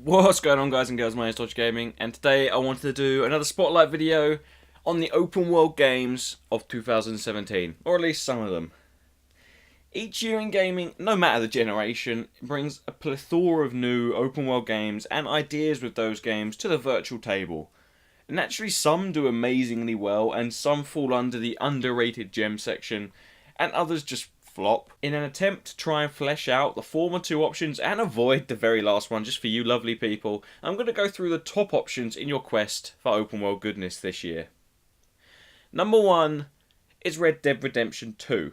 What's going on, guys and girls? My name is Dodge Gaming, and today I wanted to do another spotlight video on the open world games of 2017, or at least some of them. Each year in gaming, no matter the generation, brings a plethora of new open world games and ideas with those games to the virtual table. Naturally, some do amazingly well, and some fall under the underrated gem section, and others just flop. In an attempt to try and flesh out the former two options and avoid the very last one just for you lovely people, I'm going to go through the top options in your quest for open world goodness this year. Number 1 is Red Dead Redemption 2.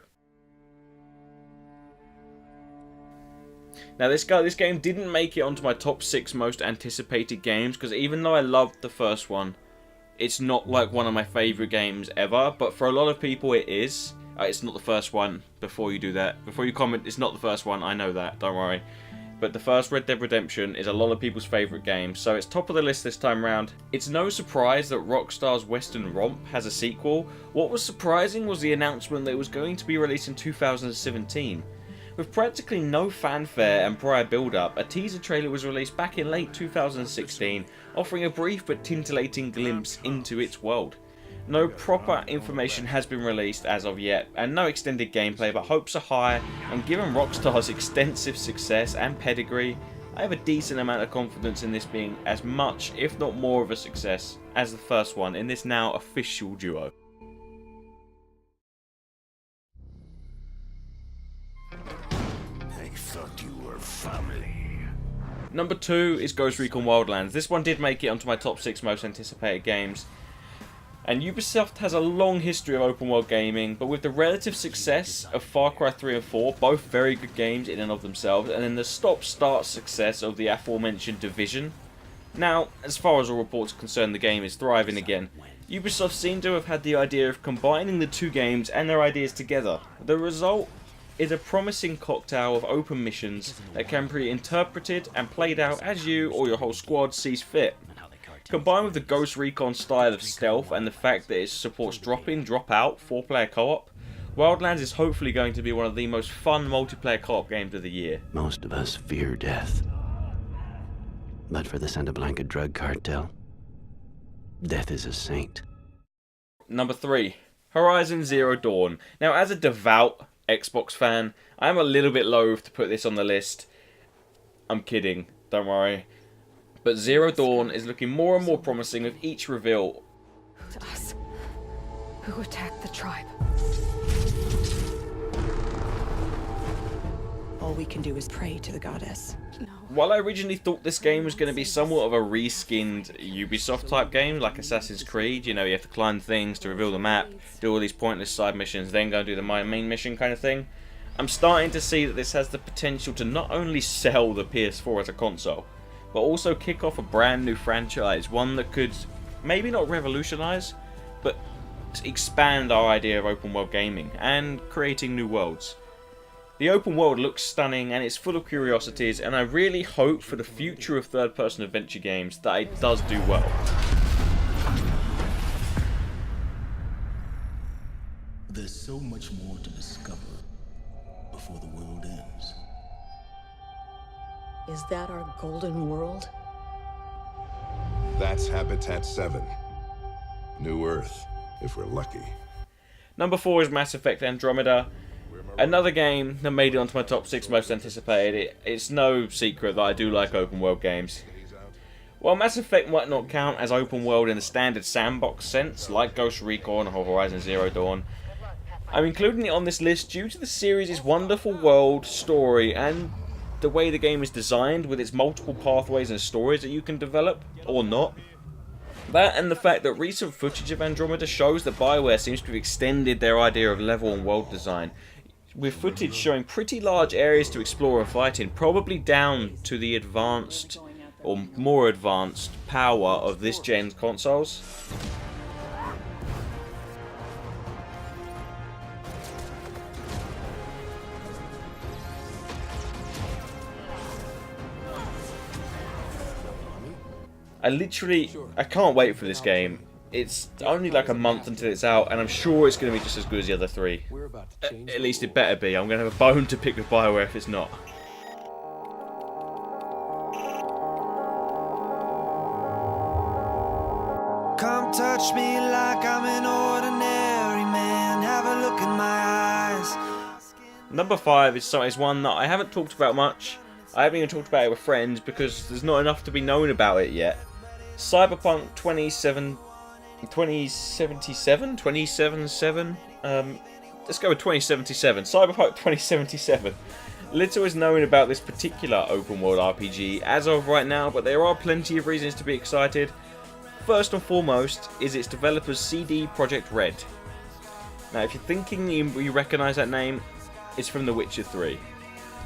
Now this game didn't make it onto my top 6 most anticipated games, because even though I loved the first one, it's not like one of my favourite games ever, but for a lot of people it is. It's not the first one. Before you do that, before you comment, it's not the first one, I know that, don't worry. But the first Red Dead Redemption is a lot of people's favourite game, so it's top of the list this time round. It's no surprise that Rockstar's Western Romp has a sequel. What was surprising was the announcement that it was going to be released in 2017. With practically no fanfare and prior build-up, a teaser trailer was released back in late 2016, offering a brief but titillating glimpse into its world. No proper information has been released as of yet, and no extended gameplay, but hopes are high, and given Rockstar's extensive success and pedigree, I have a decent amount of confidence in this being as much, if not more of a success, as the first one in this now official duo. I thought you were family. Number 2 is Ghost Recon Wildlands. This one did make it onto my top 6 most anticipated games. And Ubisoft has a long history of open world gaming, but with the relative success of Far Cry 3 and 4, both very good games in and of themselves, and then the stop-start success of the aforementioned Division. Now, as far as all reports are concerned, the game is thriving again. Ubisoft seem to have had the idea of combining the two games and their ideas together. The result is a promising cocktail of open missions that can be interpreted and played out as you or your whole squad sees fit. Combined with the Ghost Recon style of stealth and the fact that it supports drop-in, drop-out, 4-player co-op, Wildlands is hopefully going to be one of the most fun multiplayer co-op games of the year. Most of us fear death. But for the Santa Blanca drug cartel, death is a saint. Number 3, Horizon Zero Dawn. Now, as a devout Xbox fan, I am a little bit loath to put this on the list. I'm kidding, don't worry. But Zero Dawn is looking more and more promising with each reveal. To us, who attacked the tribe. All we can do is pray to the goddess. No. While I originally thought this game was going to be somewhat of a reskinned Ubisoft type game, like Assassin's Creed, you know, you have to climb things to reveal the map, do all these pointless side missions, then go and do the main mission kind of thing, I'm starting to see that this has the potential to not only sell the PS4 as a console, but also kick off a brand new franchise, one that could maybe not revolutionize, but expand our idea of open world gaming and creating new worlds. The open world looks stunning and it's full of curiosities, and I really hope for the future of third-person adventure games that it does do well. There's so much more to discover before the world ends. Is that our golden world? That's Habitat 7. New Earth, if we're lucky. Number 4 is Mass Effect Andromeda. Another game that made it onto my top 6 most anticipated. It's no secret that I do like open world games. While Mass Effect might not count as open world in the standard sandbox sense, like Ghost Recon or Horizon Zero Dawn, I'm including it on this list due to the series' wonderful world, story, and the way the game is designed with its multiple pathways and stories that you can develop, or not. That and the fact that recent footage of Andromeda shows that BioWare seems to have extended their idea of level and world design, with footage showing pretty large areas to explore and fight in, probably down to the advanced, or more advanced, power of this gen's consoles. I can't wait for this game. It's only like a month until it's out, and I'm sure it's going to be just as good as the other three. At least it better be. I'm going to have a bone to pick with BioWare if it's not. Watch me like I'm an ordinary man. Have a look in my eyes. Number 5 is one that I haven't talked about much. I haven't even talked about it with friends because there's not enough to be known about it yet. Cyberpunk 2077? Let's go with 2077. Cyberpunk 2077. Little is known about this particular open world RPG as of right now, but there are plenty of reasons to be excited. First and foremost is its developers CD Projekt Red. Now if you're thinking you recognise that name, it's from The Witcher 3.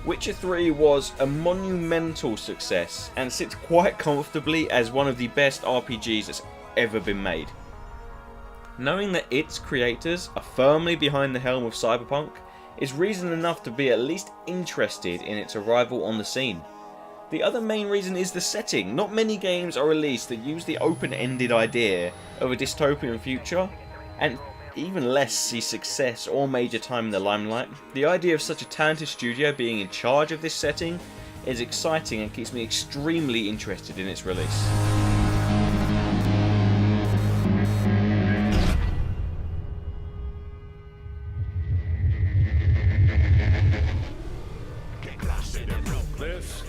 Witcher 3 was a monumental success and sits quite comfortably as one of the best RPGs that's ever been made. Knowing that its creators are firmly behind the helm of Cyberpunk is reason enough to be at least interested in its arrival on the scene. The other main reason is the setting. Not many games are released that use the open-ended idea of a dystopian future, and even less see success or major time in the limelight. The idea of such a talented studio being in charge of this setting is exciting and keeps me extremely interested in its release. This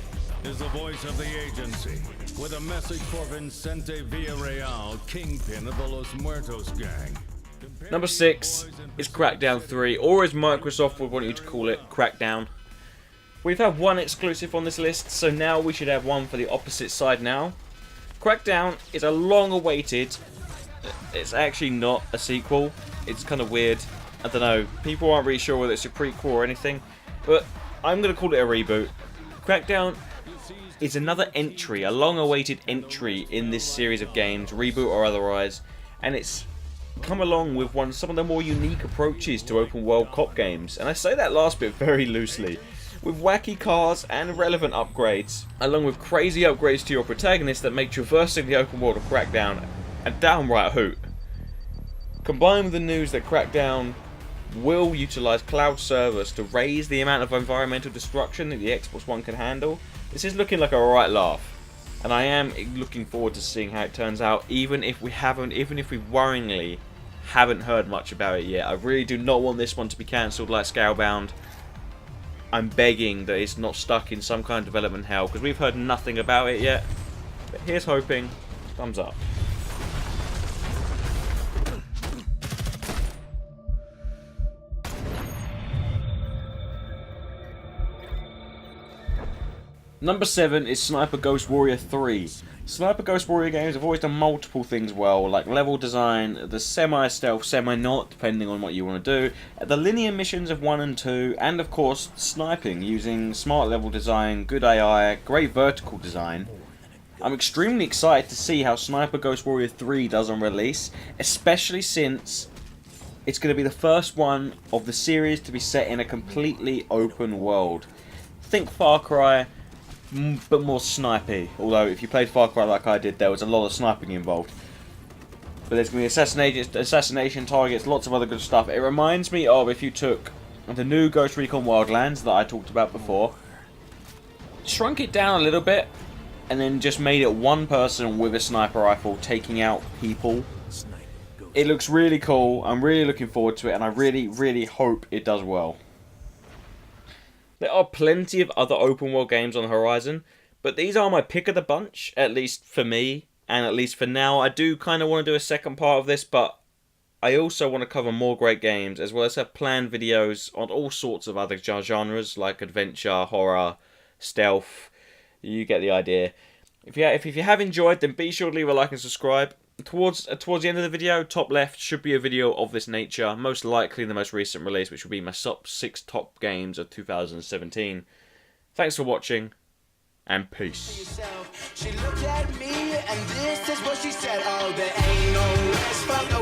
is the voice of the agency, with a message for Vicente Villarreal, kingpin of the Los Muertos gang. Number 6 is Crackdown 3, or as Microsoft would want you to call it, Crackdown. We've had one exclusive on this list, so now we should have one for the opposite side now. Crackdown is a long-awaited... It's actually not a sequel. It's kind of weird. I don't know. People aren't really sure whether it's a prequel or anything, but I'm going to call it a reboot. Crackdown is another entry, a long-awaited entry in this series of games, reboot or otherwise, and it's come along with some of the more unique approaches to open world cop games, and I say that last bit very loosely, with wacky cars and relevant upgrades, along with crazy upgrades to your protagonist that make traversing the open world of Crackdown a downright hoot. Combined with the news that Crackdown will utilise cloud servers to raise the amount of environmental destruction that the Xbox One can handle, this is looking like a right laugh. And I am looking forward to seeing how it turns out, even if we worryingly haven't heard much about it yet. I really do not want this one to be cancelled like Scalebound. I'm begging that it's not stuck in some kind of development hell, because we've heard nothing about it yet. But here's hoping. Thumbs up. Number 7 is Sniper Ghost Warrior 3. Sniper Ghost Warrior games have always done multiple things well, like level design, the semi-stealth, semi-not, depending on what you want to do, the linear missions of 1 and 2, and of course sniping using smart level design, good AI, great vertical design. I'm extremely excited to see how Sniper Ghost Warrior 3 does on release, especially since it's going to be the first one of the series to be set in a completely open world. Think Far Cry, but more snipey. Although if you played Far Cry like I did, there was a lot of sniping involved. But there's going to be assassination targets, lots of other good stuff. It reminds me of if you took the new Ghost Recon Wildlands that I talked about before, shrunk it down a little bit, and then just made it one person with a sniper rifle taking out people. It looks really cool. I'm really looking forward to it, and I really, really hope it does well. There are plenty of other open world games on the horizon, but these are my pick of the bunch, at least for me, and at least for now. I do kind of want to do a second part of this, but I also want to cover more great games, as well as have planned videos on all sorts of other genres, like adventure, horror, stealth. You get the idea. If you have enjoyed, then be sure to leave a like and subscribe. Towards the end of the video, top left should be a video of this nature, most likely the most recent release, which will be my top 6 top games of 2017. Thanks for watching, and peace. She looked at me and this is what she said. Oh, there ain't no rest for